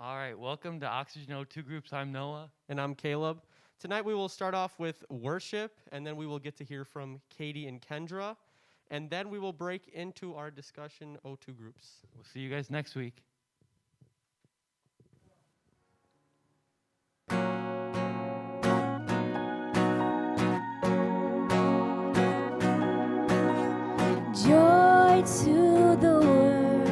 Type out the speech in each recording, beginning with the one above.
All right, welcome to Oxygen O2 Groups. I'm Noah. And I'm Caleb. Tonight we will start off with worship, and then we will get to hear from Katie and Kendra, and then we will break into our discussion O2 groups. We'll see you guys next week. Joy to the world,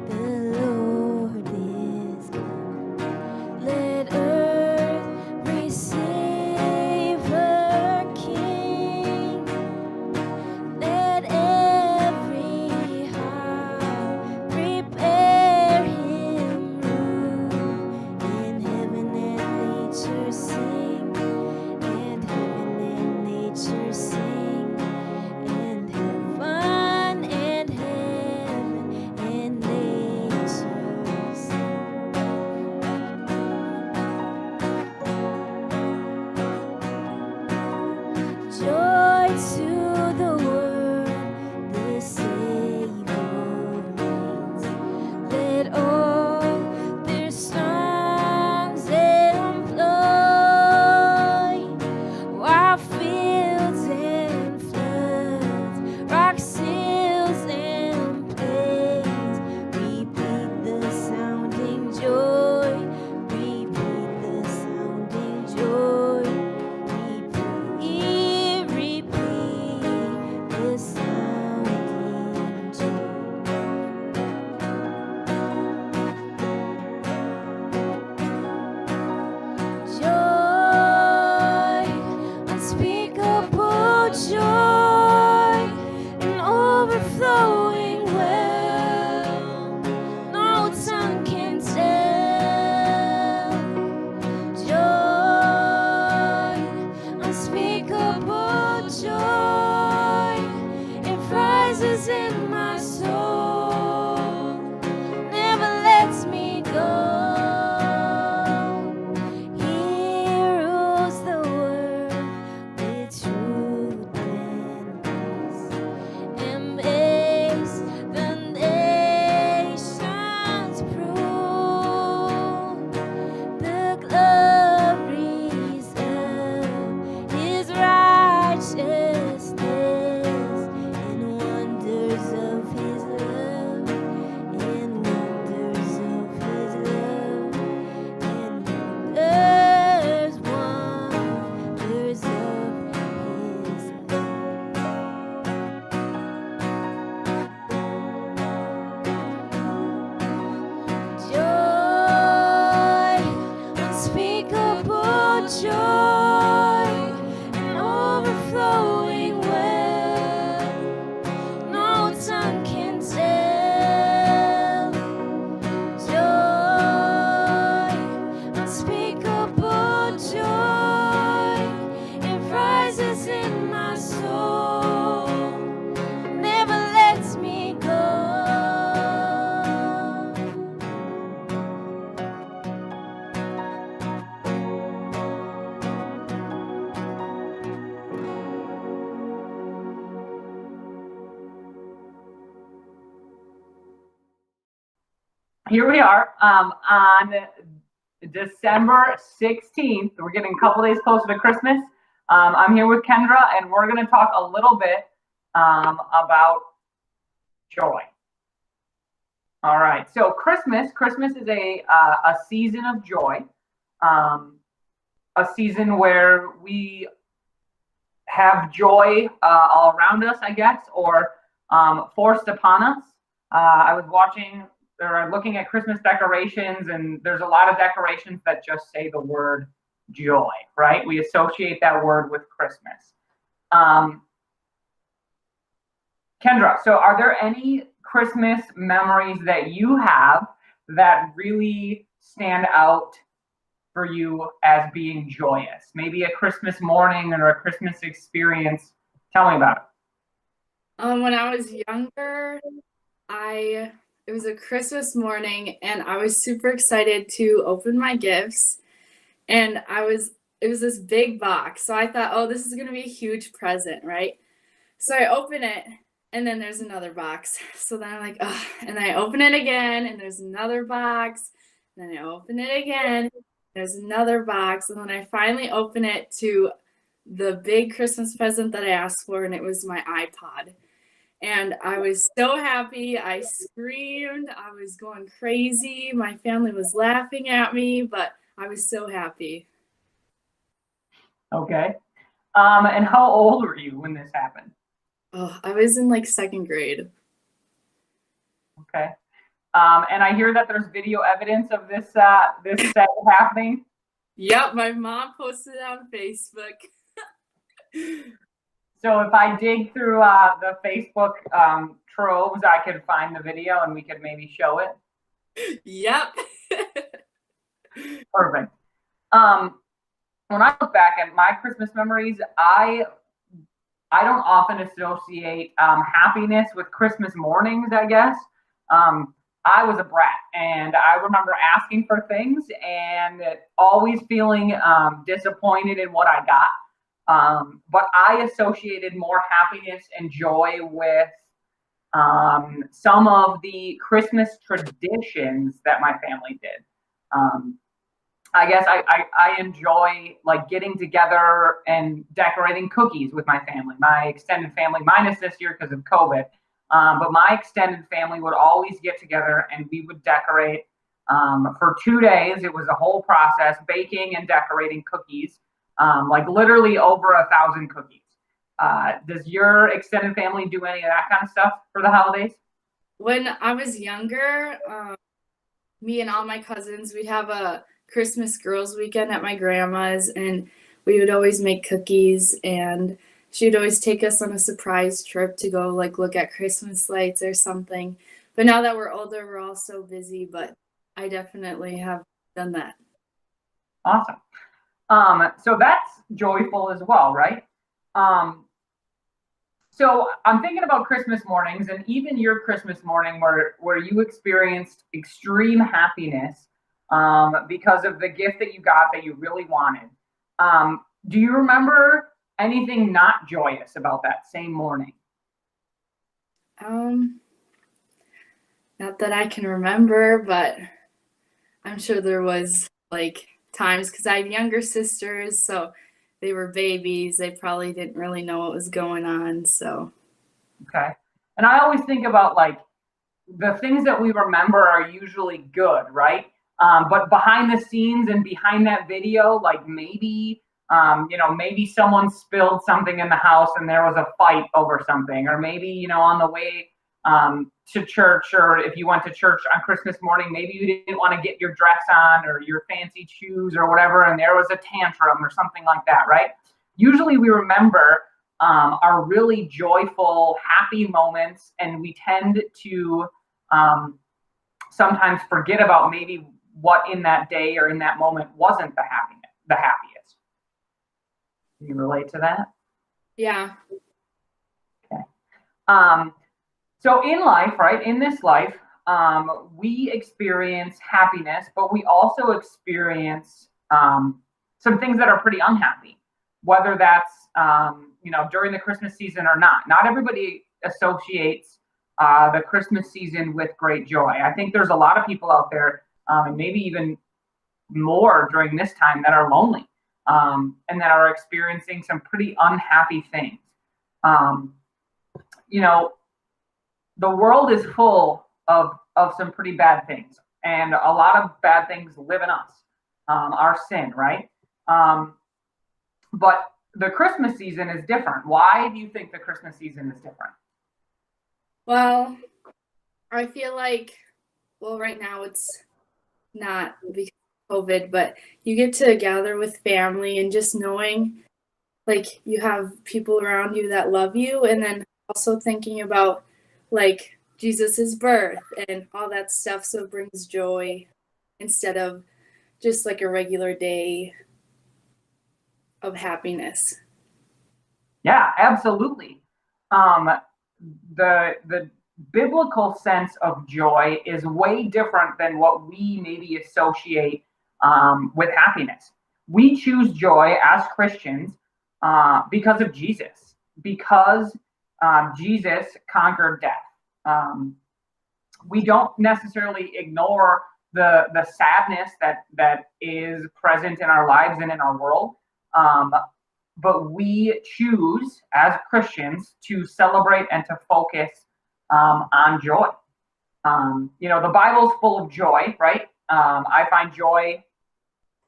the Lord is come. Let earth receive her King. Let every heart prepare him room. In heaven and nature sing, and heaven and nature sing, and heaven and heaven and nature sing. Joy to the world, the Savior reigns. Let all their songs employ, while fields and floods, rocks, hills and plains, repeat the sounding joy, repeat the sounding joy, repeat the sounding joy. Joy, unspeakable joy, an overflowing well, no tongue can tell. Joy, unspeakable joy, it rises in my soul, never lets me go. He rules the world with truth and peace, and makes the nations prove the glories of his righteousness, and wonders of his love, and wonders of his love, and wonders of his love. Joy, unspeakable joy, an overflowing well, no tongue can tell. Joy, unspeakable joy, it rises in my soul, never lets me go. Here we are on December 16th. We're getting a couple days closer to Christmas. I'm here with Kendra, and we're going to talk a little bit about joy. All right, so Christmas is a season of joy, a season where we have joy all around us, I guess, or forced upon us. I was looking at Christmas decorations, and there's a lot of decorations that just say the word joy, right? We associate that word with Christmas. Kendra, so are there any Christmas memories that you have that really stand out for you as being joyous? Maybe a Christmas morning or a Christmas experience. Tell me about it. When I was younger, it was a Christmas morning, and I was super excited to open my gifts. And it was this big box. So I thought, oh, this is gonna be a huge present, right? So I open it, and then there's another box. So then I'm like, oh, and I open it again, and there's another box, Then I open it again. There's another box. And then I finally open it to the big Christmas present that I asked for, and it was my iPod. And I was so happy. I screamed. I was going crazy. My family was laughing at me, but I was so happy. Okay. And how old were you when this happened? Oh, I was in like second grade. Okay. And I hear that there's video evidence of this set happening. Yep, my mom posted it on Facebook. So if I dig through the Facebook troves, I could find the video and we could maybe show it. Yep. Perfect. When I look back at my Christmas memories, I don't often associate happiness with Christmas mornings, I guess. I was a brat, and I remember asking for things and always feeling disappointed in what I got. But I associated more happiness and joy with some of the Christmas traditions that my family did. I guess I enjoy like getting together and decorating cookies with my family, my extended family, minus this year because of COVID. But my extended family would always get together and we would decorate for 2 days. It was a whole process, baking and decorating cookies, like literally over 1,000 cookies. Does your extended family do any of that kind of stuff for the holidays? When I was younger, me and all my cousins, we'd have a Christmas girls weekend at my grandma's, and we would always make cookies, and she would always take us on a surprise trip to go like look at Christmas lights or something. But now that we're older, we're all so busy, but I definitely have done that. Awesome. So that's joyful as well, right? So I'm thinking about Christmas mornings, and even your Christmas morning where you experienced extreme happiness because of the gift that you got that you really wanted. Do you remember anything not joyous about that same morning? Not that I can remember, but I'm sure there was like times because I had younger sisters, so they were babies. They probably didn't really know what was going on. So, okay. And I always think about like the things that we remember are usually good, right? But behind the scenes and behind that video, like maybe, maybe someone spilled something in the house and there was a fight over something, or maybe, on the way to church, or if you went to church on Christmas morning, maybe you didn't want to get your dress on or your fancy shoes or whatever, and there was a tantrum or something like that, right? Usually we remember our really joyful, happy moments, and we tend to sometimes forget about maybe what in that day or in that moment wasn't the happiest. Can you relate to that? yeah. Okay. So in life, right, in this life, we experience happiness, but we also experience some things that are pretty unhappy, whether that's, during the Christmas season or not. Not everybody associates the Christmas season with great joy. I think there's a lot of people out there, and maybe even more during this time, that are lonely and that are experiencing some pretty unhappy things. The world is full of some pretty bad things, and a lot of bad things live in us, our sin, right? But the Christmas season is different. Why do you think the Christmas season is different? Well, I feel like, right now it's not because of COVID, but you get to gather with family and just knowing like you have people around you that love you, and then also thinking about like Jesus's birth and all that stuff. So it brings joy instead of just like a regular day of happiness. Yeah, absolutely. The biblical sense of joy is way different than what we maybe associate with happiness. We choose joy as Christians because of Jesus, because Jesus conquered death. We don't necessarily ignore the sadness that is present in our lives and in our world. But we choose as Christians to celebrate and to focus on joy. The Bible's full of joy, right? I find joy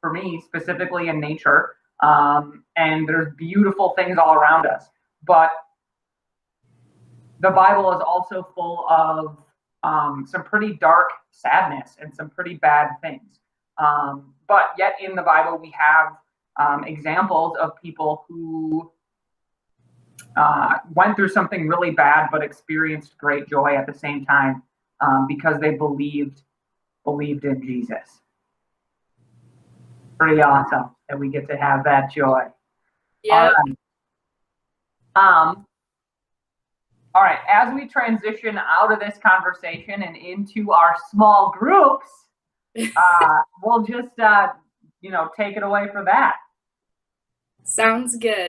for me specifically in nature, and there's beautiful things all around us. But the Bible is also full of some pretty dark sadness and some pretty bad things. But yet in the Bible, we have examples of people who went through something really bad but experienced great joy at the same time because they believed in Jesus. Pretty awesome that we get to have that joy. Yeah. All right, as we transition out of this conversation and into our small groups, we'll just take it away for that. Sounds good.